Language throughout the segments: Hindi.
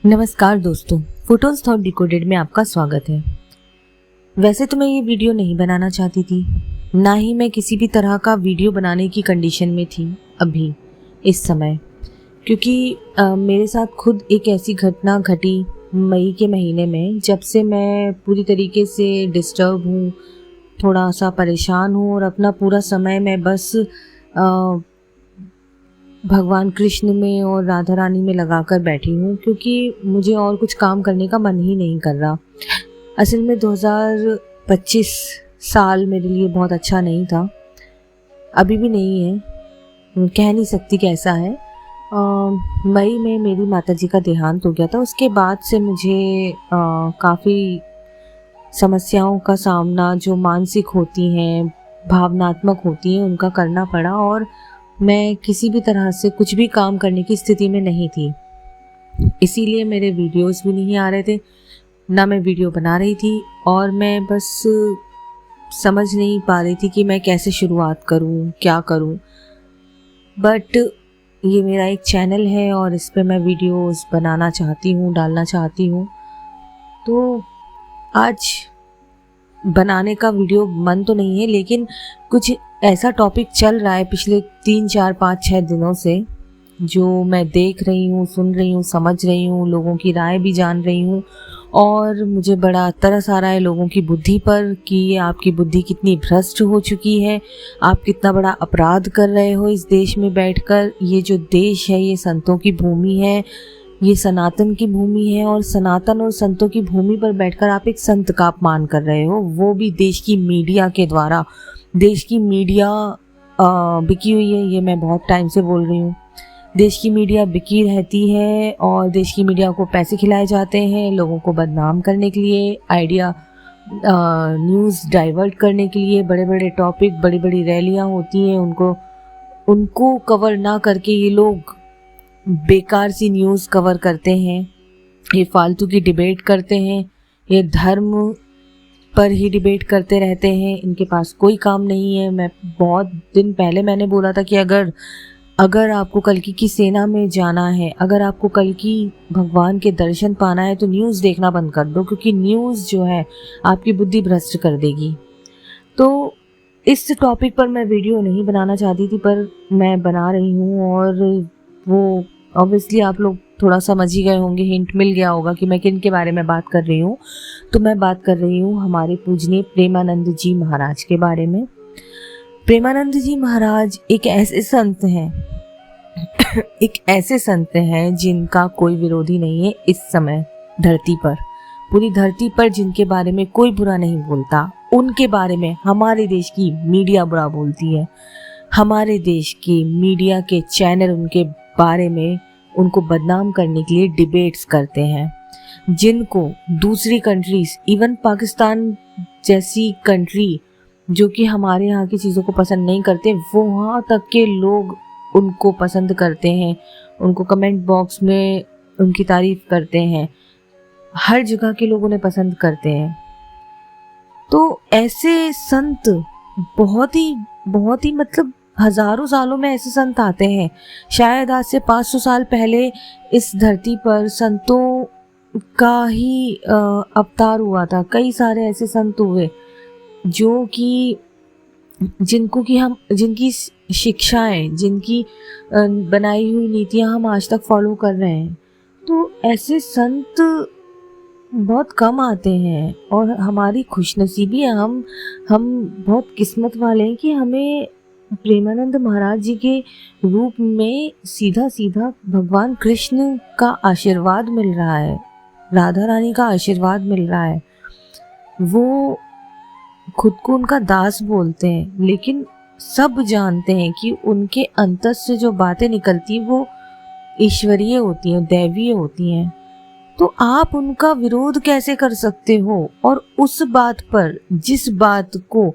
नमस्कार दोस्तों, फोटोज थॉट डिकोडेड में आपका स्वागत है। वैसे तो मैं ये वीडियो नहीं बनाना चाहती थी, ना ही मैं किसी भी तरह का वीडियो बनाने की कंडीशन में थी अभी इस समय, क्योंकि मेरे साथ खुद एक ऐसी घटना घटी मई के महीने में, जब से मैं पूरी तरीके से डिस्टर्ब हूँ, थोड़ा सा परेशान हूँ और अपना पूरा समय मैं बस भगवान कृष्ण में और राधा रानी में लगाकर बैठी हूँ, क्योंकि मुझे और कुछ काम करने का मन ही नहीं कर रहा। असल में 2025 साल मेरे लिए बहुत अच्छा नहीं था, अभी भी नहीं है, कह नहीं सकती कैसा है। मई में मेरी माताजी का देहांत हो गया था। उसके बाद से मुझे काफ़ी समस्याओं का सामना जो मानसिक होती हैं, भावनात्मक होती हैं, उनका करना पड़ा और मैं किसी भी तरह से कुछ भी काम करने की स्थिति में नहीं थी। इसीलिए मेरे वीडियोस भी नहीं आ रहे थे, ना मैं वीडियो बना रही थी और मैं बस समझ नहीं पा रही थी कि मैं कैसे शुरुआत करूं, क्या करूं। बट ये मेरा एक चैनल है और इस पे मैं वीडियोस बनाना चाहती हूँ, डालना चाहती हूँ। तो आज बनाने का वीडियो मन तो नहीं है, लेकिन कुछ ऐसा टॉपिक चल रहा है पिछले 3, 4, 5, 6 दिनों से, जो मैं देख रही हूँ, सुन रही हूँ, समझ रही हूँ, लोगों की राय भी जान रही हूँ और मुझे बड़ा तरस आ रहा है लोगों की बुद्धि पर कि आपकी बुद्धि कितनी भ्रष्ट हो चुकी है, आप कितना बड़ा अपराध कर रहे हो इस देश में बैठकर। ये जो देश है ये संतों की भूमि है, ये सनातन की भूमि है और सनातन और संतों की भूमि पर बैठकर आप एक संत का अपमान कर रहे हो, वो भी देश की मीडिया के द्वारा। देश की मीडिया बिकी हुई है, ये मैं बहुत टाइम से बोल रही हूँ। देश की मीडिया बिकी रहती है और देश की मीडिया को पैसे खिलाए जाते हैं लोगों को बदनाम करने के लिए, आइडिया न्यूज़ डाइवर्ट करने के लिए। बड़े बड़े टॉपिक, बड़ी बड़ी रैलियाँ होती हैं, उनको कवर ना करके ये लोग बेकार सी न्यूज़ कवर करते हैं, ये फालतू की डिबेट करते हैं, ये धर्म पर ही डिबेट करते रहते हैं, इनके पास कोई काम नहीं है। मैं बहुत दिन पहले मैंने बोला था कि अगर आपको कल्कि की सेना में जाना है, अगर आपको कल्कि भगवान के दर्शन पाना है तो न्यूज़ देखना बंद कर दो, क्योंकि न्यूज़ जो है आपकी बुद्धि भ्रष्ट कर देगी। तो इस टॉपिक पर मैं वीडियो नहीं बनाना चाहती थी, पर मैं बना रही हूँ और वो ऑब्वियसली आप लोग थोड़ा समझ ही गए होंगे, हिंट मिल गया होगा कि मैं किन के बारे में बात कर रही हूँ। तो मैं बात कर रही हूँ हमारे पूजनीय प्रेमानंद जी महाराज के बारे में। प्रेमानंद जी महाराज एक ऐसे संत हैं एक ऐसे संत हैं जिनका कोई विरोधी नहीं है इस समय धरती पर, पूरी धरती पर जिनके बारे में कोई बुरा नहीं बोलता। उनके बारे में हमारे देश की मीडिया बुरा बोलती है, हमारे देश की मीडिया के चैनल उनके बारे में उनको बदनाम करने के लिए डिबेट्स करते हैं, जिनको दूसरी कंट्रीज, इवन पाकिस्तान जैसी कंट्री जो कि हमारे यहाँ की चीज़ों को पसंद नहीं करते, वो वहाँ तक के लोग उनको पसंद करते हैं, उनको कमेंट बॉक्स में उनकी तारीफ करते हैं, हर जगह के लोग उन्हें पसंद करते हैं। तो ऐसे संत बहुत ही मतलब हजारों सालों में ऐसे संत आते हैं। शायद आज से 500 साल पहले इस धरती पर संतों का ही अवतार हुआ था। कई सारे ऐसे संत हुए जो कि जिनकी शिक्षाएं, जिनकी बनाई हुई नीतियां हम आज तक फॉलो कर रहे हैं। तो ऐसे संत बहुत कम आते हैं और हमारी खुशनसीबी है, हम बहुत किस्मत वाले हैं कि हमें प्रेमानंद महाराज जी के रूप में सीधा सीधा भगवान कृष्ण का आशीर्वाद मिल रहा है, राधा रानी का आशीर्वाद मिल रहा है। वो खुद को उनका दास बोलते हैं, लेकिन सब जानते हैं कि उनके अंतर से जो बातें निकलती वो ईश्वरीय होती हैं, दैवीय होती हैं। तो आप उनका विरोध कैसे कर सकते हो? और उस बात पर, जिस बात को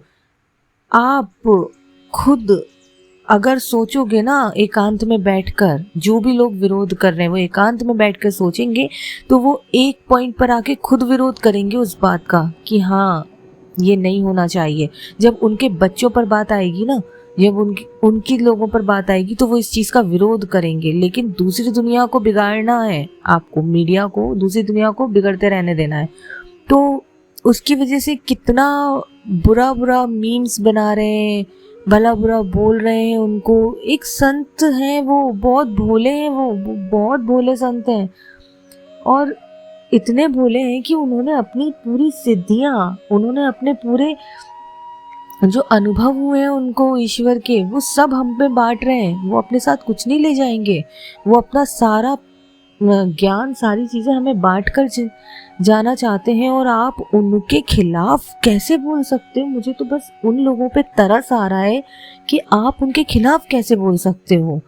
आप खुद अगर सोचोगे ना एकांत में बैठकर, जो भी लोग विरोध कर रहे हैं वो एकांत में बैठकर सोचेंगे, तो वो एक पॉइंट पर आके खुद विरोध करेंगे उस बात का कि हाँ ये नहीं होना चाहिए। जब उनके बच्चों पर बात आएगी ना, जब उनकी उनकी लोगों पर बात आएगी तो वो इस चीज़ का विरोध करेंगे। लेकिन दूसरी दुनिया को बिगाड़ना है आपको, मीडिया को दूसरी दुनिया को बिगड़ते रहने देना है। तो उसकी वजह से कितना बुरा बुरा मीम्स बना रहे हैं, भला बुरा बोल रहे हैं उनको। एक संत हैं, वो बहुत भोले हैं, वो बहुत भोले संत हैं, और इतने भोले हैं कि उन्होंने अपनी पूरी सिद्धियां, उन्होंने अपने पूरे जो अनुभव हुए हैं उनको ईश्वर के, वो सब हम पे बांट रहे हैं। वो अपने साथ कुछ नहीं ले जाएंगे, वो अपना सारा ज्ञान, सारी चीज़ें हमें बांट कर जाना चाहते हैं। और आप उनके खिलाफ कैसे बोल सकते हो? मुझे तो बस उन लोगों पे तरस आ रहा है कि आप उनके खिलाफ कैसे बोल सकते हो।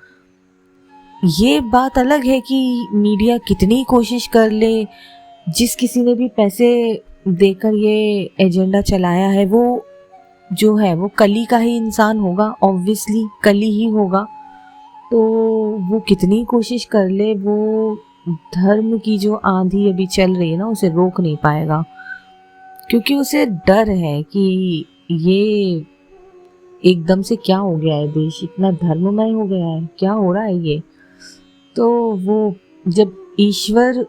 ये बात अलग है कि मीडिया कितनी कोशिश कर ले, जिस किसी ने भी पैसे देकर ये एजेंडा चलाया है वो जो है वो कली का ही इंसान होगा, ऑब्वियसली कली ही होगा। तो वो कितनी कोशिश कर ले, वो धर्म की जो आंधी अभी चल रही है ना, उसे रोक नहीं पाएगा, क्योंकि उसे डर है कि ये एकदम से क्या हो गया है, देश इतना धर्ममय हो गया है, क्या हो रहा है ये। तो वो जब ईश्वर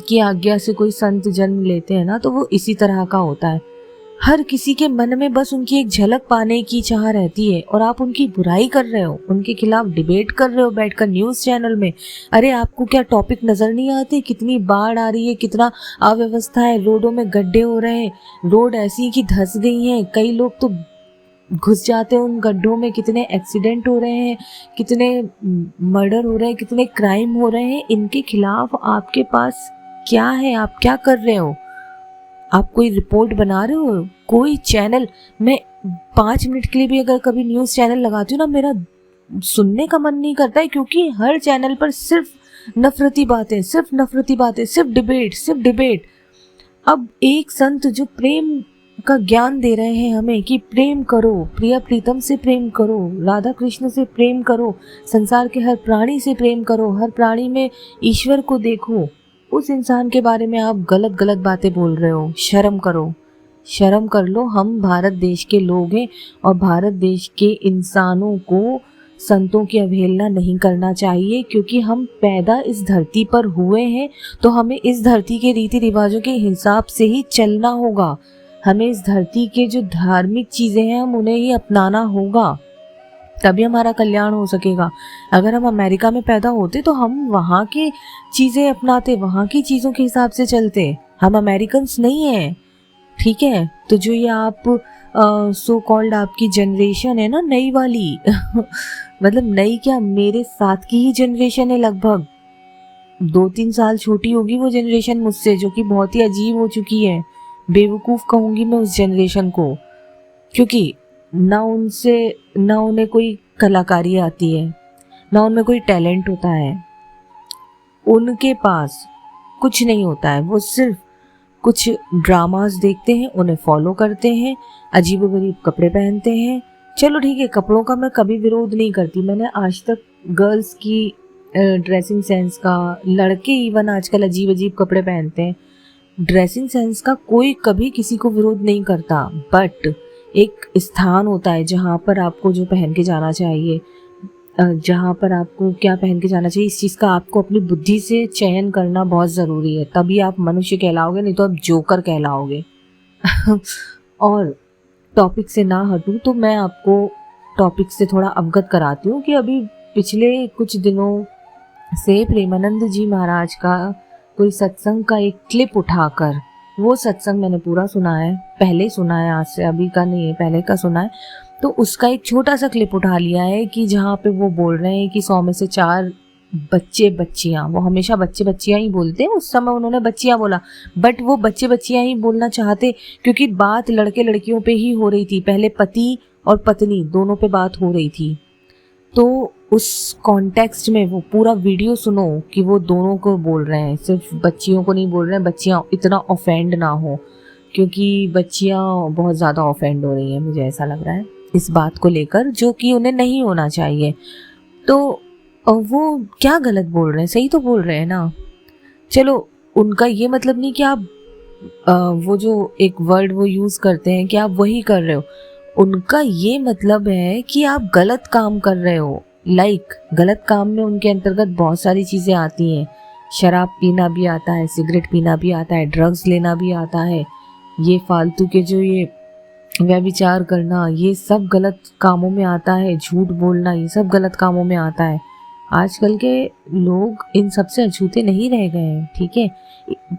की आज्ञा से कोई संत जन्म लेते हैं ना, तो वो इसी तरह का होता है। हर किसी के मन में बस उनकी एक झलक पाने की चाह रहती है, और आप उनकी बुराई कर रहे हो, उनके खिलाफ डिबेट कर रहे हो बैठकर न्यूज़ चैनल में। अरे आपको क्या टॉपिक नज़र नहीं आते? कितनी बाढ़ आ रही है, कितना अव्यवस्था है, रोडों में गड्ढे हो रहे हैं, रोड ऐसी कि धंस गई हैं, कई लोग तो घुस जाते हैं उन गड्ढों में, कितने एक्सीडेंट हो रहे हैं, कितने मर्डर हो रहे हैं, कितने क्राइम हो रहे हैं। इनके खिलाफ आपके पास क्या है? आप क्या कर रहे हो? आप कोई रिपोर्ट बना रहे हो? कोई चैनल, मैं 5 मिनट के लिए भी अगर कभी न्यूज़ चैनल लगाती हूँ ना, मेरा सुनने का मन नहीं करता है, क्योंकि हर चैनल पर सिर्फ नफरती बातें, सिर्फ नफरती बातें, सिर्फ डिबेट, सिर्फ डिबेट। अब एक संत जो प्रेम का ज्ञान दे रहे हैं हमें कि प्रेम करो, प्रिया प्रीतम से प्रेम करो, राधा कृष्ण से प्रेम करो, संसार के हर प्राणी से प्रेम करो, हर प्राणी में ईश्वर को देखो, उस इंसान के बारे में आप गलत गलत बातें बोल रहे हो। शर्म करो, शर्म कर लो। हम भारत देश के लोग हैं, और भारत देश के इंसानों को संतों की अवहेलना नहीं करना चाहिए, क्योंकि हम पैदा इस धरती पर हुए हैं, तो हमें इस धरती के रीति रिवाजों के हिसाब से ही चलना होगा। हमें इस धरती के जो धार्मिक चीज़ें हैं हम उन्हें ही अपनाना होगा, तभी हमारा कल्याण हो सकेगा। अगर हम अमेरिका में पैदा होते तो हम वहाँ की चीज़ें अपनाते, वहाँ की चीज़ों के हिसाब से चलते। हम अमेरिकन्स नहीं हैं, ठीक है? तो जो ये आप सो कॉल्ड आपकी जनरेशन है ना, नई वाली मतलब नई क्या, मेरे साथ की ही जनरेशन है, लगभग 2-3 साल छोटी होगी वो जनरेशन मुझसे, जो कि बहुत ही अजीब हो चुकी है। बेवकूफ़ कहूँगी मैं उस जनरेशन को, क्योंकि ना उन्हें कोई कलाकारी आती है, ना उनमें कोई टैलेंट होता है, उनके पास कुछ नहीं होता है। वो सिर्फ कुछ ड्रामास देखते हैं, उन्हें फॉलो करते हैं, अजीबोगरीब कपड़े पहनते हैं। चलो ठीक है, कपड़ों का मैं कभी विरोध नहीं करती, मैंने आज तक गर्ल्स की ड्रेसिंग सेंस का, लड़के इवन आजकल अजीब अजीब कपड़े पहनते हैं, ड्रेसिंग सेंस का कोई कभी किसी को विरोध नहीं करता। बट एक स्थान होता है जहाँ पर आपको जो पहन के जाना चाहिए, जहाँ पर आपको क्या पहन के जाना चाहिए, इस चीज़ का आपको अपनी बुद्धि से चयन करना बहुत ज़रूरी है, तभी आप मनुष्य कहलाओगे, नहीं तो आप जोकर कहलाओगे। और टॉपिक से ना हटूँ तो मैं आपको टॉपिक से थोड़ा अवगत कराती हूँ कि अभी पिछले कुछ दिनों से प्रेमानंद जी महाराज का कोई सत्संग का एक क्लिप उठाकर, वो सत्संग मैंने पूरा सुना है, पहले सुना है, आज से अभी का नहीं है, पहले का सुना है, तो उसका एक छोटा सा क्लिप उठा लिया है कि जहाँ पे वो बोल रहे हैं कि 100 में से 4 बच्चे बच्चियाँ, वो हमेशा बच्चे बच्चियाँ ही बोलते हैं, उस समय उन्होंने बच्चियाँ बोला, बट वो बच्चे बच्चियाँ ही बोलना चाहते क्योंकि बात लड़के लड़कियों पे ही हो रही थी, पहले पति और पत्नी दोनों पे बात हो रही थी। तो उस कॉन्टेक्स्ट में वो पूरा वीडियो सुनो कि वो दोनों को बोल रहे हैं, सिर्फ बच्चियों को नहीं बोल रहे हैं, बच्चियाँ इतना ऑफेंड ना हो, क्योंकि बच्चियाँ बहुत ज़्यादा ऑफेंड हो रही हैं, मुझे ऐसा लग रहा है इस बात को लेकर, जो कि उन्हें नहीं होना चाहिए। तो वो क्या गलत बोल रहे हैं, सही तो बोल रहे हैं ना। चलो उनका ये मतलब नहीं कि आप वो जो एक वर्ड वो यूज़ करते हैं कि आप वही कर रहे हो, उनका ये मतलब है कि आप गलत काम कर रहे हो। गलत काम में उनके अंतर्गत बहुत सारी चीज़ें आती हैं। शराब पीना भी आता है, सिगरेट पीना भी आता है, ड्रग्स लेना भी आता है, ये फालतू के जो ये व्यभिचार करना, ये सब गलत कामों में आता है, झूठ बोलना, ये सब गलत कामों में आता है। आजकल के लोग इन सबसे अछूते नहीं रह गए हैं, ठीक है।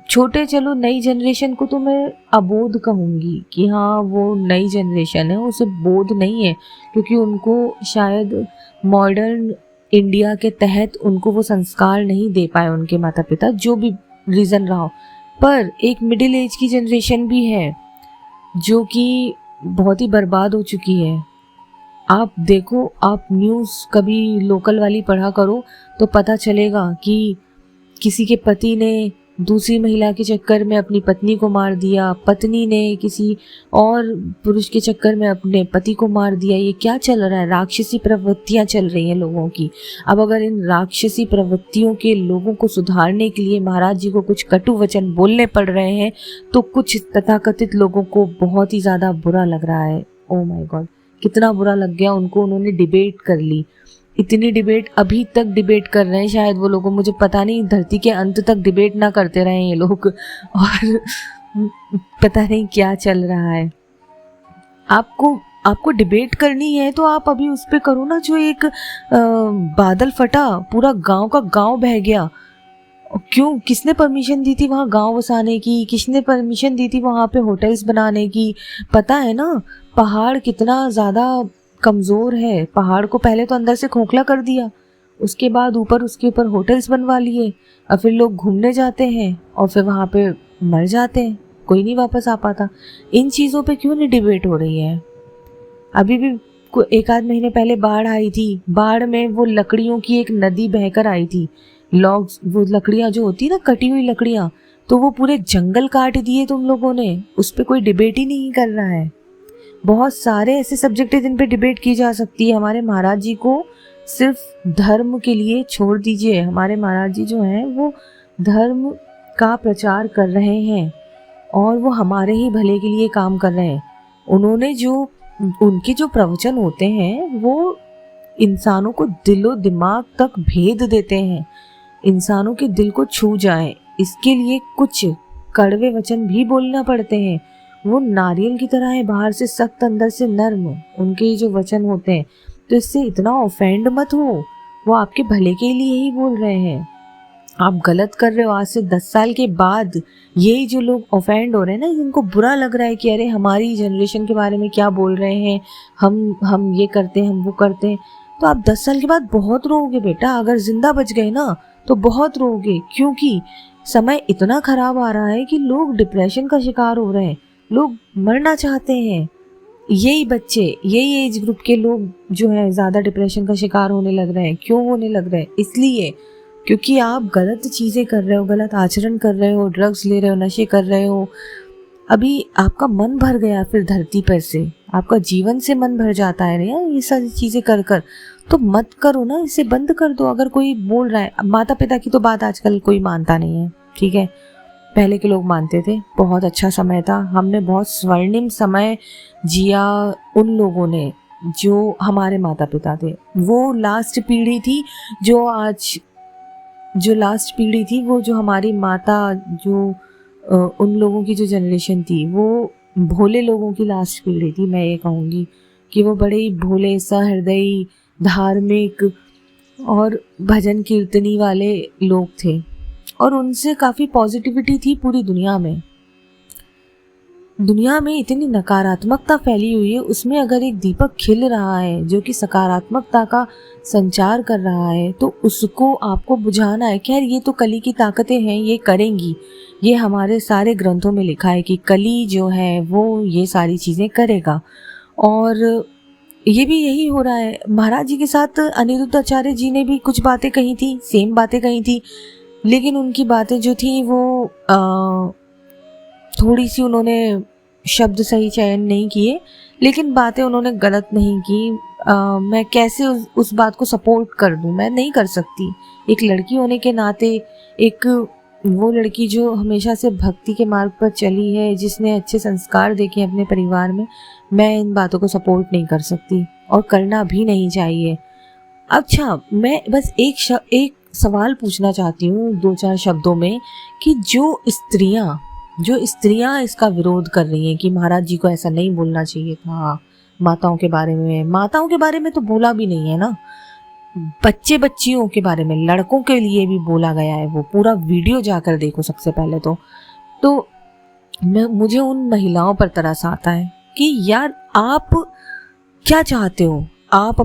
छोटे, चलो नई जनरेशन को तो मैं अबोध कहूँगी कि हाँ वो नई जनरेशन है, उसे बोध नहीं है, क्योंकि उनको शायद मॉडर्न इंडिया के तहत उनको वो संस्कार नहीं दे पाए उनके माता पिता, जो भी रीज़न रहा हो। पर एक मिडिल एज की जनरेशन भी है जो कि बहुत ही बर्बाद हो चुकी है। आप देखो, आप न्यूज़ कभी लोकल वाली पढ़ा करो तो पता चलेगा कि किसी के पति ने दूसरी महिला के चक्कर में अपनी पत्नी को मार दिया, पत्नी ने किसी और पुरुष के चक्कर में अपने पति को मार दिया। ये क्या चल रहा है? राक्षसी प्रवृत्तियां चल रही हैं लोगों की। अब अगर इन राक्षसी प्रवृत्तियों के लोगों को सुधारने के लिए महाराज जी को कुछ कटु वचन बोलने पड़ रहे हैं तो कुछ तथाकथित लोगों को बहुत ही ज़्यादा बुरा लग रहा है। ओ माय गॉड, कितना बुरा लग गया उनको। उन्होंने डिबेट कर ली, इतनी डिबेट, अभी तक डिबेट कर रहे हैं शायद वो लोगों, मुझे पता नहीं, धरती के अंत तक डिबेट ना करते रहे ये लोग और पता नहीं क्या चल रहा है। आपको डिबेट करनी है तो आप अभी उस पे करो ना, जो एक बादल फटा, पूरा गांव का गांव बह गया। क्यों? किसने परमिशन दी थी वहाँ गांव बसाने की? किसने परमिशन दी थी वहाँ पे होटल्स बनाने की? पता है ना, पहाड़ कितना ज़्यादा कमज़ोर है। पहाड़ को पहले तो अंदर से खोखला कर दिया, उसके बाद उसके ऊपर होटल्स बनवा लिए, और फिर लोग घूमने जाते हैं और फिर वहाँ पे मर जाते हैं, कोई नहीं वापस आ पाता। इन चीज़ों पे क्यों नहीं डिबेट हो रही है? अभी भी एक आध महीने पहले बाढ़ आई थी, बाढ़ में वो लकड़ियों की एक नदी बहकर आई थी। लॉग्स, वो लकड़ियाँ जो होती ना, कटी हुई लकड़ियाँ, तो वो पूरे जंगल काट दिए तुम लोगों ने। उस पर कोई डिबेट ही नहीं कर रहा है। बहुत सारे ऐसे सब्जेक्ट है जिन पे डिबेट की जा सकती है। हमारे महाराज जी को सिर्फ धर्म के लिए छोड़ दीजिए। हमारे महाराज जी जो हैं वो धर्म का प्रचार कर रहे हैं और वो हमारे ही भले के लिए काम कर रहे हैं। उनके जो प्रवचन होते हैं वो इंसानों को दिलो दिमाग तक भेद देते हैं, इंसानों के दिल को छू जाए, इसके लिए कुछ कड़वे वचन भी बोलना पड़ते हैं। वो नारियल की तरह है, बाहर से सख्त अंदर से नर्म, उनके जो वचन होते हैं। तो इससे इतना ऑफेंड मत हो, वो आपके भले के लिए ही बोल रहे हैं। आप गलत कर रहे हो। आज से 10 साल के बाद यही जो लोग ऑफेंड हो रहे हैं ना, इनको बुरा लग रहा है कि अरे हमारी जनरेशन के बारे में क्या बोल रहे हैं, हम ये करते हैं, हम वो करते हैं। तो आप 10 साल के बाद बहुत रोओगे बेटा। अगर जिंदा बच गए ना तो बहुत रोओगे, क्योंकि समय इतना खराब आ रहा है कि लोग डिप्रेशन का शिकार हो रहे हैं, लोग मरना चाहते हैं। यही बच्चे, यही एज ग्रुप के लोग जो है ज़्यादा डिप्रेशन का शिकार होने लग रहे हैं। क्यों होने लग रहे हैं? इसलिए क्योंकि आप गलत चीज़ें कर रहे हो, गलत आचरण कर रहे हो, ड्रग्स ले रहे हो, नशे कर रहे हो। अभी आपका मन भर गया, फिर धरती पर से आपका जीवन से मन भर जाता है ना ये सारी चीज़ें कर कर, तो मत करो ना, इसे बंद कर दो। अगर कोई बोल रहा है, माता पिता की तो बात आजकल कोई मानता नहीं है, ठीक है। पहले के लोग मानते थे, बहुत अच्छा समय था, हमने बहुत स्वर्णिम समय जिया उन लोगों ने जो हमारे माता पिता थे। वो लास्ट पीढ़ी थी वो जो हमारी माता, जो उन लोगों की जो जनरेशन थी, वो भोले लोगों की लास्ट पीढ़ी थी। मैं ये कहूँगी कि वो बड़े ही भोले, सहृदयी, धार्मिक और भजन कीर्तनी वाले लोग थे, और उनसे काफ़ी पॉजिटिविटी थी पूरी दुनिया में। दुनिया में इतनी नकारात्मकता फैली हुई है, उसमें अगर एक दीपक खिल रहा है जो कि सकारात्मकता का संचार कर रहा है, तो उसको आपको बुझाना है। खैर, ये तो कली की ताकतें हैं, ये करेंगी। ये हमारे सारे ग्रंथों में लिखा है कि कली जो है वो ये सारी चीज़ें करेगा, और ये भी यही हो रहा है। महाराज जी के साथ अनिरुद्ध आचार्य जी ने भी कुछ बातें कही थी, सेम बातें कही थी, लेकिन उनकी बातें जो थी वो थोड़ी सी उन्होंने शब्द सही चयन नहीं किए, लेकिन बातें उन्होंने गलत नहीं की। मैं कैसे उस बात को सपोर्ट कर दूं? मैं नहीं कर सकती। एक लड़की होने के नाते, एक वो लड़की जो हमेशा से भक्ति के मार्ग पर चली है, जिसने अच्छे संस्कार देखे अपने परिवार में, मैं इन बातों को सपोर्ट नहीं कर सकती और करना भी नहीं चाहिए। अच्छा, मैं बस एक सवाल पूछना चाहती हूँ 2-4 शब्दों में, कि जो स्त्रियां इसका विरोध कर रही हैं कि महाराज जी को ऐसा नहीं बोलना चाहिए था, माताओं के बारे में तो बोला भी नहीं है ना, बच्चियों के बारे में, लड़कों के लिए भी बोला गया है। वो पूरा वीडियो जाकर देखो सबसे पहले तो मुझे उन महिलाओं पर तरस आता है कि यार आप क्या चाहते हो? आप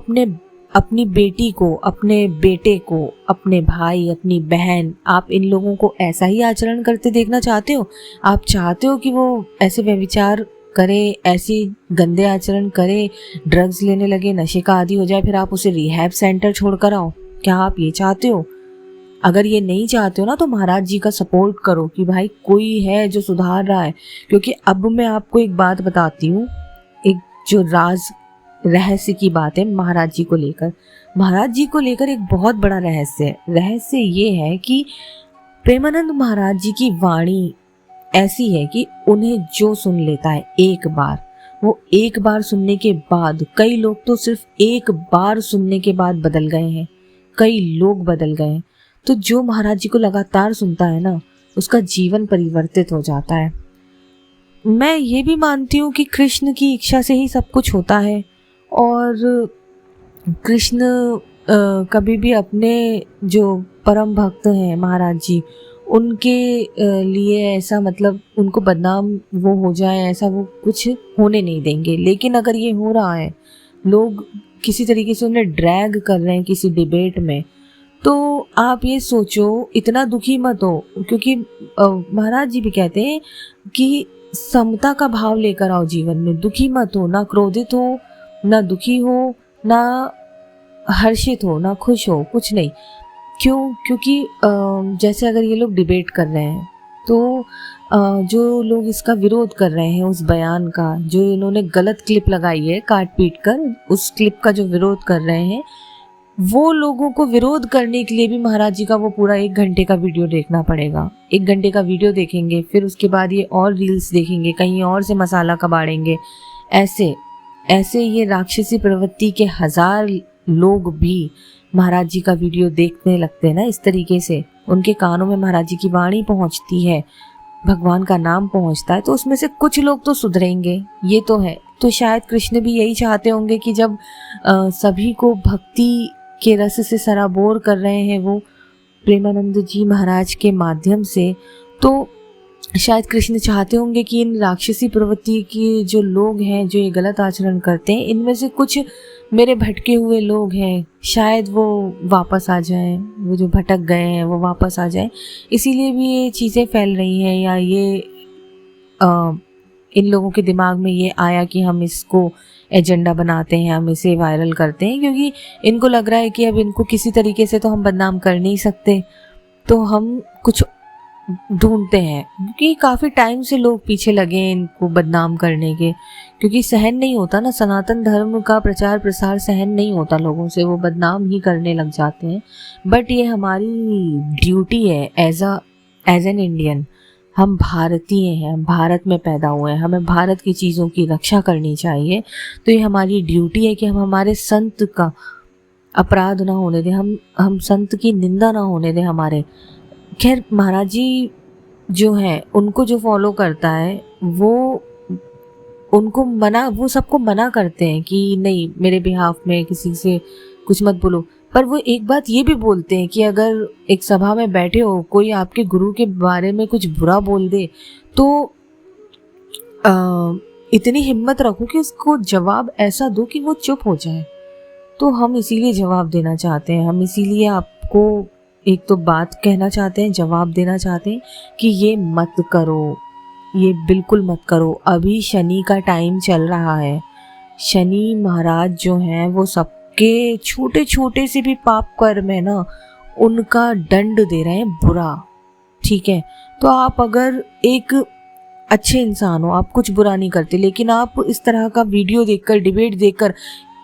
अपनी बेटी को, अपने बेटे को, अपने भाई, अपनी बहन, आप इन लोगों को ऐसा ही आचरण करते देखना चाहते हो? आप चाहते हो कि वो ऐसे व्यभिचार करे, ऐसी गंदे आचरण करे, ड्रग्स लेने लगे, नशे का आदी हो जाए, फिर आप उसे रिहैब सेंटर छोड़कर आओ? क्या आप ये चाहते हो? अगर ये नहीं चाहते हो ना, तो महाराज जी का सपोर्ट करो कि भाई कोई है जो सुधार रहा है। क्योंकि अब मैं आपको एक बात बताती हूँ, एक जो रहस्य की बात है महाराज जी को लेकर एक बहुत बड़ा रहस्य ये है कि प्रेमानंद महाराज जी की वाणी ऐसी है कि उन्हें जो सुन लेता है एक बार सुनने के बाद, कई लोग तो सिर्फ एक बार सुनने के बाद बदल गए हैं, कई लोग बदल गए हैं। तो जो महाराज जी को लगातार सुनता है ना, उसका जीवन परिवर्तित हो जाता है। मैं ये भी मानती हूँ कि कृष्ण की इच्छा से ही सब कुछ होता है, और कृष्ण कभी भी अपने जो परम भक्त हैं महाराज जी, उनके लिए ऐसा, मतलब उनको बदनाम वो हो जाए, ऐसा वो कुछ होने नहीं देंगे। लेकिन अगर ये हो रहा है, लोग किसी तरीके से उन्हें ड्रैग कर रहे हैं किसी डिबेट में, तो आप ये सोचो, इतना दुखी मत हो। क्योंकि महाराज जी भी कहते हैं कि समता का भाव लेकर आओ जीवन में, दुखी मत हो, ना क्रोधित हो, ना दुखी हो, ना हर्षित हो, ना खुश हो, कुछ नहीं। क्यों? क्योंकि जैसे अगर ये लोग डिबेट कर रहे हैं, तो जो लोग इसका विरोध कर रहे हैं, उस बयान का, जो इन्होंने गलत क्लिप लगाई है काट पीट कर, उस क्लिप का जो विरोध कर रहे हैं, वो लोगों को विरोध करने के लिए भी महाराज जी का वो पूरा 1 घंटे का वीडियो देखना पड़ेगा। 1 घंटे का वीडियो देखेंगे, फिर उसके बाद ये और रील्स देखेंगे, कहीं और से मसाला कबाड़ेंगे। ऐसे ये राक्षसी प्रवृत्ति के 1000 लोग भी महाराज जी का वीडियो देखने लगते हैं ना। इस तरीके से उनके कानों में महाराज जी की वाणी पहुंचती है, भगवान का नाम पहुंचता है, तो उसमें से कुछ लोग तो सुधरेंगे, ये तो है। तो शायद कृष्ण भी यही चाहते होंगे कि जब सभी को भक्ति के रस से सराबोर कर रहे हैं वो प्रेमानंद जी महाराज के माध्यम से, तो शायद कृष्ण चाहते होंगे कि इन राक्षसी प्रवृत्ति के जो लोग हैं, जो ये गलत आचरण करते हैं, इनमें से कुछ मेरे भटके हुए लोग हैं, शायद वो वापस आ जाएं, वो जो भटक गए हैं वो वापस आ जाएं। इसीलिए भी ये चीज़ें फैल रही हैं, या ये इन लोगों के दिमाग में ये आया कि हम इसको एजेंडा बनाते हैं, हम इसे वायरल करते हैं, क्योंकि इनको लग रहा है कि अब इनको किसी तरीके से तो हम बदनाम कर नहीं सकते, तो हम कुछ ढूंढते हैं। क्योंकि काफ़ी टाइम से लोग पीछे लगे हैं इनको बदनाम करने के, क्योंकि सहन नहीं होता ना, सनातन धर्म का प्रचार प्रसार सहन नहीं होता लोगों से, वो बदनाम ही करने लग जाते हैं। बट ये हमारी ड्यूटी है एज एन इंडियन। हम भारतीय हैं, हम भारत में पैदा हुए हैं, हमें भारत की चीज़ों की रक्षा करनी चाहिए। तो ये हमारी ड्यूटी है कि हम हमारे संत का अपराध ना होने दें, हम संत की निंदा ना होने दें हमारे। खैर, महाराज जी जो है, उनको जो फॉलो करता है वो सबको मना करते हैं कि नहीं, मेरे बिहाफ में किसी से कुछ मत बोलो। पर वो एक बात ये भी बोलते हैं कि अगर एक सभा में बैठे हो, कोई आपके गुरु के बारे में कुछ बुरा बोल दे, तो इतनी हिम्मत रखो कि उसको जवाब ऐसा दो कि वो चुप हो जाए। तो हम इसीलिए जवाब देना चाहते हैं, हम इसीलिए आपको एक तो बात कहना चाहते हैं, जवाब देना चाहते हैं कि ये मत करो, ये बिल्कुल मत करो। अभी शनि का टाइम चल रहा है, शनि महाराज जो हैं वो सबके छोटे छोटे से भी पाप कर्म है ना, उनका दंड दे रहे हैं बुरा। ठीक है, तो आप अगर एक अच्छे इंसान हो, आप कुछ बुरा नहीं करते, लेकिन आप इस तरह का वीडियो देखकर, डिबेट देखकर,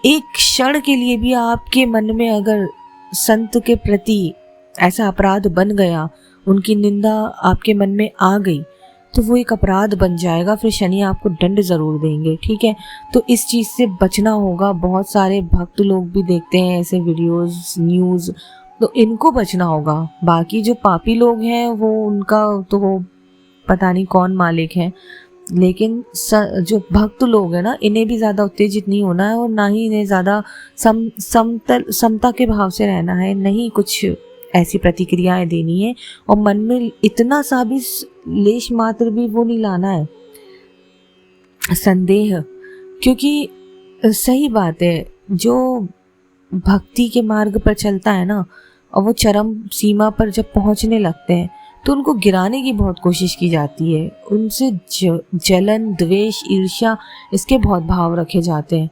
एक क्षण के लिए भी आपके मन में अगर संत के प्रति ऐसा अपराध बन गया, उनकी निंदा आपके मन में आ गई तो वो एक अपराध बन जाएगा, फिर शनि आपको दंड ज़रूर देंगे, ठीक है। तो इस चीज़ से बचना होगा। बहुत सारे भक्त लोग भी देखते हैं ऐसे वीडियोस, न्यूज़, तो इनको बचना होगा। बाकी जो पापी लोग हैं वो उनका तो वो पता नहीं कौन मालिक है, लेकिन जो भक्त लोग हैं ना, इन्हें भी ज़्यादा उत्तेजित नहीं होना है और ना ही इन्हें ज़्यादा समता के भाव से रहना है, नहीं कुछ ऐसी प्रतिक्रियाएं देनी है और मन में इतना सा भी लेश मात्र भी वो नहीं लाना है संदेह, क्योंकि सही बात है, जो भक्ति के मार्ग पर चलता है ना और वो चरम सीमा पर जब पहुंचने लगते हैं तो उनको गिराने की बहुत कोशिश की जाती है, उनसे जलन, द्वेष, ईर्ष्या, इसके बहुत भाव रखे जाते हैं।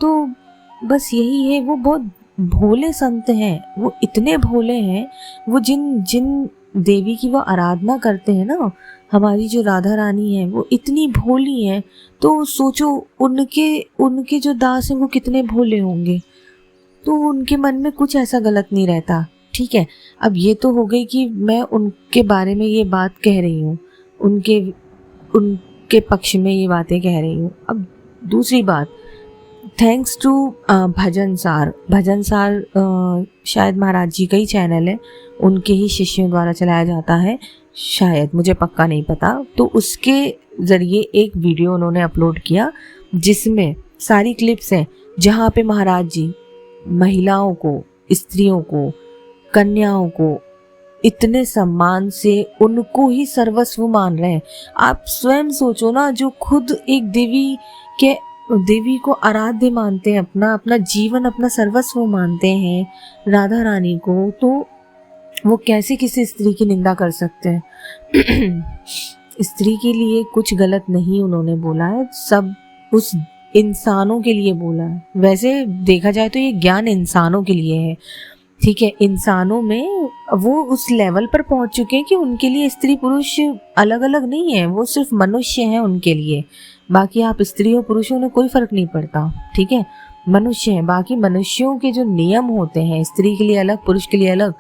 तो बस यही है, वो बहुत भोले संत हैं, वो इतने भोले हैं, वो जिन देवी की वो आराधना करते हैं ना, हमारी जो राधा रानी है वो इतनी भोली हैं, तो सोचो उनके जो दास हैं वो कितने भोले होंगे, तो उनके मन में कुछ ऐसा गलत नहीं रहता, ठीक है। अब ये तो हो गई कि मैं उनके बारे में ये बात कह रही हूँ, उनके पक्ष में ये बातें कह रही हूँ। अब दूसरी बात, थैंक्स टू भजन सार शायद महाराज जी का ही चैनल है, उनके ही शिष्यों द्वारा चलाया जाता है शायद, मुझे पक्का नहीं पता। तो उसके ज़रिए एक वीडियो उन्होंने अपलोड किया जिसमें सारी क्लिप्स हैं जहाँ पे महाराज जी महिलाओं को, स्त्रियों को, कन्याओं को इतने सम्मान से उनको ही सर्वस्व मान रहे हैं। आप स्वयं सोचो ना, जो खुद एक देवी को आराध्य मानते हैं, अपना जीवन, अपना सर्वस्व मानते हैं राधा रानी को, तो वो कैसे किसी स्त्री की निंदा कर सकते हैं। स्त्री के लिए कुछ गलत नहीं उन्होंने बोला है, सब उस इंसानों के लिए बोला है। वैसे देखा जाए तो ये ज्ञान इंसानों के लिए है, ठीक है। इंसानों में वो उस लेवल पर पहुंच चुके हैं कि उनके लिए स्त्री पुरुष अलग अलग नहीं है, वो सिर्फ मनुष्य हैं उनके लिए। बाकी आप स्त्री और पुरुषों में कोई फर्क नहीं पड़ता, ठीक है, मनुष्य हैं। बाकी मनुष्यों के जो नियम होते हैं, स्त्री के लिए अलग, पुरुष के लिए अलग,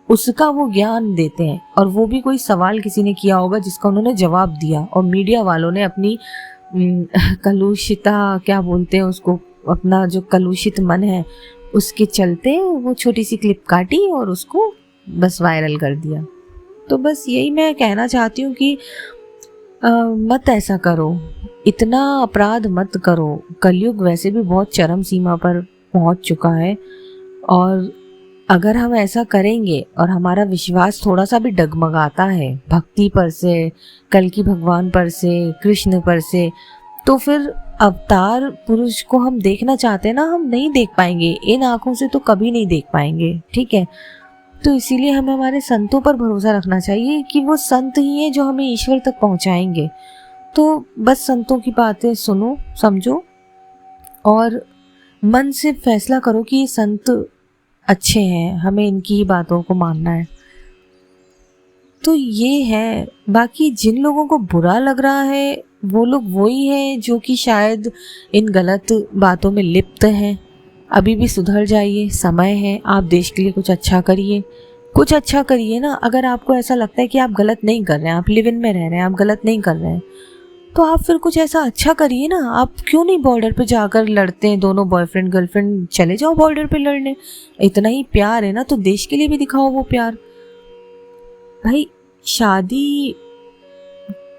उसका वो ज्ञान देते हैं। और वो भी कोई सवाल किसी ने किया होगा जिसका उन्होंने जवाब दिया, और मीडिया वालों ने अपनी कलुषिता, क्या बोलते हैं उसको, अपना जो कलुषित मन है उसके चलते वो छोटी सी क्लिप काटी और उसको बस वायरल कर दिया। तो बस यही मैं कहना चाहती हूँ कि मत ऐसा करो, इतना अपराध मत करो। कलयुग वैसे भी बहुत चरम सीमा पर पहुँच चुका है, और अगर हम ऐसा करेंगे और हमारा विश्वास थोड़ा सा भी डगमगाता है भक्ति पर से, कल की भगवान पर से, कृष्ण पर से, तो फिर अवतार पुरुष को हम देखना चाहते हैं ना, हम नहीं देख पाएंगे, इन आंखों से तो कभी नहीं देख पाएंगे, ठीक है। तो इसीलिए हमें हमारे संतों पर भरोसा रखना चाहिए कि वो संत ही हैं जो हमें ईश्वर तक पहुंचाएंगे। तो बस संतों की बातें सुनो, समझो और मन से फैसला करो कि ये संत अच्छे हैं, हमें इनकी ही बातों को मानना है। तो ये है। बाकी जिन लोगों को बुरा लग रहा है वो लोग वही हैं जो कि शायद इन गलत बातों में लिप्त हैं। अभी भी सुधर जाइए, समय है, आप देश के लिए कुछ अच्छा करिए, कुछ अच्छा करिए ना। अगर आपको ऐसा लगता है कि आप गलत नहीं कर रहे हैं, आप लिव इन में रह रहे हैं, आप गलत नहीं कर रहे हैं, तो आप फिर कुछ ऐसा अच्छा करिए ना। आप क्यों नहीं बॉर्डर पे जाकर लड़ते हैं, दोनों बॉयफ्रेंड गर्लफ्रेंड चले जाओ बॉर्डर पे लड़ने। इतना ही प्यार है ना तो देश के लिए भी दिखाओ वो प्यार। भाई शादी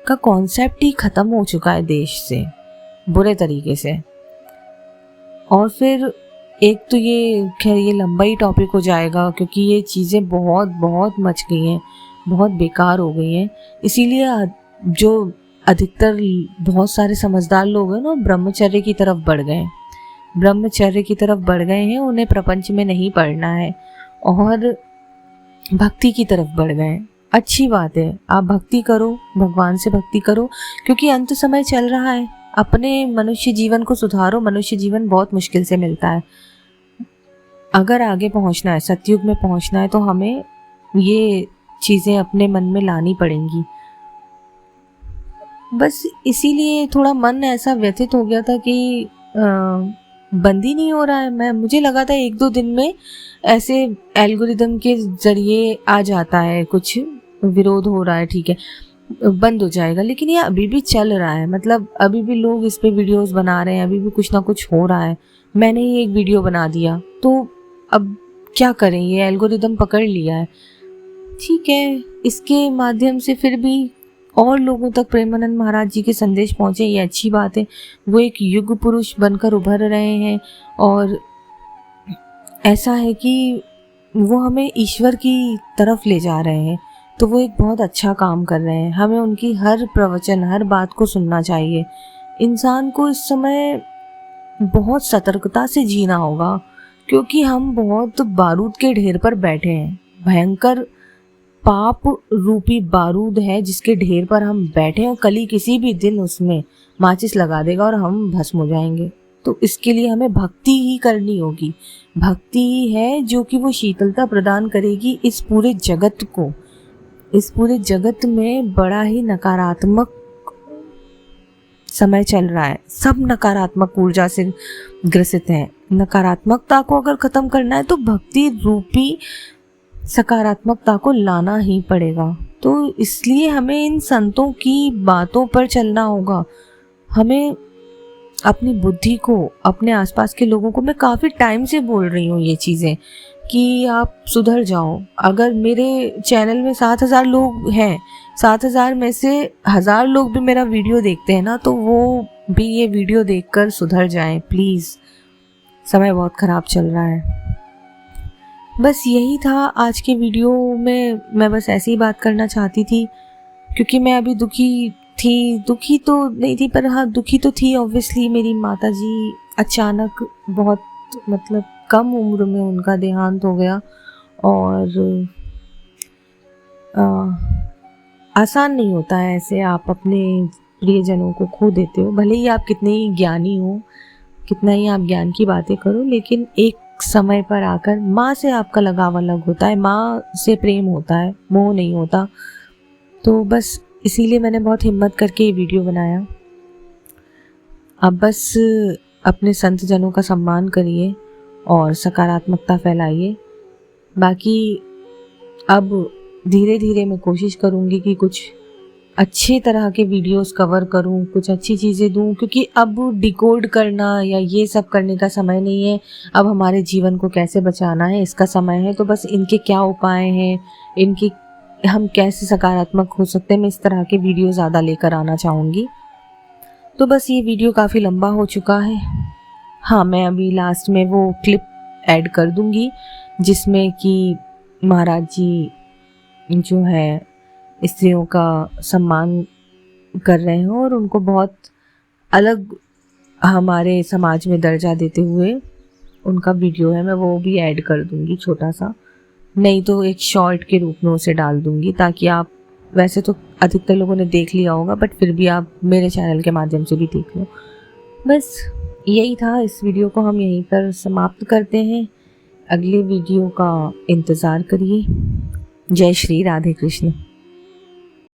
का कॉन्सेप्ट ही खत्म हो चुका है देश से बुरे तरीके से। और फिर एक तो ये, खैर ये लंबा ही टॉपिक हो जाएगा क्योंकि ये चीज़ें बहुत बहुत मच गई हैं, बहुत बेकार हो गई हैं। इसीलिए जो अधिकतर बहुत सारे समझदार लोग हैं ना, ब्रह्मचर्य की तरफ बढ़ गए, ब्रह्मचर्य की तरफ बढ़ गए हैं। उन्हें प्रपंच में नहीं पढ़ना है और भक्ति की तरफ बढ़ गए हैं। अच्छी बात है, आप भक्ति करो, भगवान से भक्ति करो, क्योंकि अंत समय चल रहा है। अपने मनुष्य जीवन को सुधारो, मनुष्य जीवन बहुत मुश्किल से मिलता है। अगर आगे पहुंचना है, सतयुग में पहुंचना है, तो हमें ये चीज़ें अपने मन में लानी पड़ेंगी। बस इसीलिए थोड़ा मन ऐसा व्यथित हो गया था कि बंद ही नहीं हो रहा है। मुझे लगा था 1-2 दिन में ऐसे एल्गोरिदम के ज़रिए आ जाता है कुछ, विरोध हो रहा है, ठीक है, बंद हो जाएगा, लेकिन ये अभी भी चल रहा है। मतलब अभी भी लोग इस पे वीडियोस बना रहे हैं, अभी भी कुछ ना कुछ हो रहा है। मैंने ही एक वीडियो बना दिया तो अब क्या करें, ये एल्गोरिदम पकड़ लिया है, ठीक है। इसके माध्यम से फिर भी और लोगों तक प्रेमानंद महाराज जी के संदेश पहुंचे, ये अच्छी बात है। वो एक युग पुरुष बनकर उभर रहे हैं और ऐसा है कि वो हमें ईश्वर की तरफ ले जा रहे हैं, तो वो एक बहुत अच्छा काम कर रहे हैं। हमें उनकी हर प्रवचन, हर बात को सुनना चाहिए। इंसान को इस समय बहुत सतर्कता से जीना होगा, क्योंकि हम बहुत बारूद के ढेर पर बैठे हैं। भयंकर पाप रूपी बारूद है जिसके ढेर पर हम बैठे हैं, और कली किसी भी दिन उसमें माचिस लगा देगा और हम भस्म हो जाएंगे। तो इसके लिए हमें भक्ति ही करनी होगी। भक्ति ही है जो कि वो शीतलता प्रदान करेगी इस पूरे जगत को। इस पूरे जगत में बड़ा ही नकारात्मक समय चल रहा है, सब नकारात्मक ऊर्जा से ग्रसित हैं। नकारात्मकता को अगर खत्म करना है तो भक्ति रूपी सकारात्मकता को लाना ही पड़ेगा। तो इसलिए हमें इन संतों की बातों पर चलना होगा। हमें अपनी बुद्धि को, अपने आसपास के लोगों को, मैं काफ़ी टाइम से बोल रही हूँ ये चीज़ें कि आप सुधर जाओ। अगर मेरे चैनल में 7,000 लोग हैं, 7,000 में से 1,000 लोग भी मेरा वीडियो देखते हैं ना, तो वो भी ये वीडियो देखकर सुधर जाएं प्लीज़। समय बहुत ख़राब चल रहा है। बस यही था आज के वीडियो में। मैं बस ऐसी ही बात करना चाहती थी, क्योंकि मैं अभी दुखी तो नहीं थी, पर हाँ दुखी तो थी ऑब्वियसली। मेरी माता जी अचानक, बहुत मतलब कम उम्र में उनका देहांत हो गया, और आसान नहीं होता है ऐसे आप अपने प्रियजनों को खो देते हो। भले ही आप कितने ही ज्ञानी हो, कितना ही आप ज्ञान की बातें करो, लेकिन एक समय पर आकर माँ से आपका लगाव अलग होता है। माँ से प्रेम होता है, मोह नहीं होता। तो बस इसीलिए मैंने बहुत हिम्मत करके ये वीडियो बनाया। अब बस अपने संत जनों का सम्मान करिए और सकारात्मकता फैलाइए। बाकी अब धीरे धीरे मैं कोशिश करूँगी कि कुछ अच्छे तरह के वीडियोस कवर करूं, कुछ अच्छी चीज़ें दूं, क्योंकि अब डिकोड करना या ये सब करने का समय नहीं है। अब हमारे जीवन को कैसे बचाना है इसका समय है। तो बस इनके क्या उपाय हैं, इनकी हम कैसे सकारात्मक हो सकते हैं, मैं इस तरह के वीडियो ज़्यादा लेकर आना चाहूँगी। तो बस ये वीडियो काफ़ी लंबा हो चुका है। हाँ, मैं अभी लास्ट में वो क्लिप ऐड कर दूँगी जिसमें कि महाराज जी जो है स्त्रियों का सम्मान कर रहे हैं और उनको बहुत अलग हमारे समाज में दर्जा देते हुए उनका वीडियो है। मैं वो भी ऐड कर दूंगी छोटा सा, नहीं तो एक शॉर्ट के रूप में उसे डाल दूंगी, ताकि आप, वैसे तो अधिकतर लोगों ने देख लिया होगा, बट फिर भी आप मेरे चैनल के माध्यम से भी देख लो। बस यही था। इस वीडियो को हम यहीं पर समाप्त करते हैं। अगले वीडियो का इंतज़ार करिए। जय श्री राधे कृष्ण।